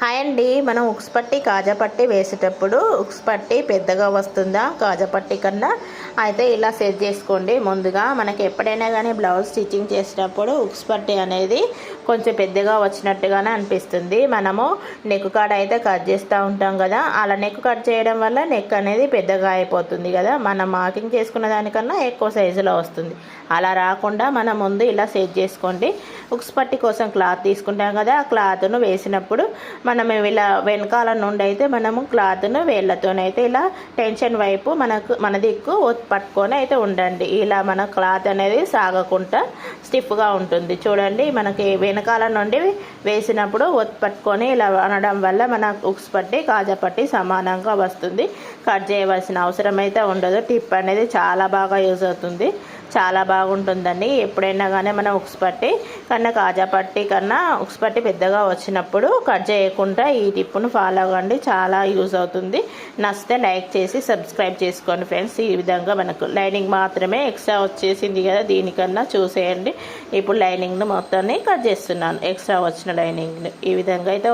Hi అండి. మనం ఉక్స్ పట్టి కాజా పట్టి వేసేటప్పుడు ఉక్స్ పట్టి పెద్దగా వస్తుందా కాజా పట్టి కన్నా? అయితే ఇలా సెట్ చేసుకోండి. ముందుగా మనకి ఎప్పుడైనా కానీ బ్లౌజ్ స్టిచ్చింగ్ చేసేటప్పుడు ఉక్స్ పట్టి అనేది కొంచెం పెద్దగా వచ్చినట్టుగానే అనిపిస్తుంది. మనము నెక్ కాడ అయితే కట్ చేస్తూ ఉంటాం కదా, అలా నెక్ కట్ చేయడం వల్ల నెక్ అనేది పెద్దగా అయిపోతుంది కదా, మనం మార్కింగ్ చేసుకున్న దానికన్నా ఎక్కువ సైజులో వస్తుంది. అలా రాకుండా మనం ముందు ఇలా సెట్ చేసుకోండి. ఉక్స్ పట్టి కోసం క్లాత్ తీసుకుంటాం కదా, ఆ క్లాత్ను వేసినప్పుడు మనం ఇలా వెనకాల నుండి అయితే మనము క్లాత్ను వేళ్ళతోనైతే ఇలా టెన్షన్ వైపు మన దిక్కు పట్టుకొని అయితే ఉండండి. ఇలా మన క్లాత్ అనేది సాగకుండా స్టిఫ్గా ఉంటుంది. చూడండి, మనకి వెనకాల నుండి వేసినప్పుడు ఒత్తి పట్టుకొని ఇలా అనడం వల్ల మన ఉక్స్ పట్టి కాజా పట్టి సమానంగా వస్తుంది. కట్ చేయవలసిన అవసరం అయితే ఉండదు. టిప్ అనేది చాలా బాగా యూజ్ అవుతుంది, చాలా బాగుంటుందండి. ఎప్పుడైనా కానీ మనం ఉక్స్ పట్టి కన్నా కాజా పట్టి కన్నా ఉక్స్ పట్టి పెద్దగా వచ్చినప్పుడు కట్ చేయకుండా ఈ టిప్ను ఫాలో అవ్వండి, చాలా యూజ్ అవుతుంది. నచ్చితే లైక్ చేసి సబ్స్క్రైబ్ చేసుకోండి ఫ్రెండ్స్. ఈ విధంగా మనకు లైనింగ్ మాత్రమే ఎక్స్ట్రా వచ్చేసింది కదా, దీనికన్నా చూసేయండి. ఇప్పుడు లైనింగ్ను మొత్తాన్ని కట్ చేస్తున్నాను, ఎక్స్ట్రా వచ్చిన లైనింగ్ని ఈ విధంగా అయితే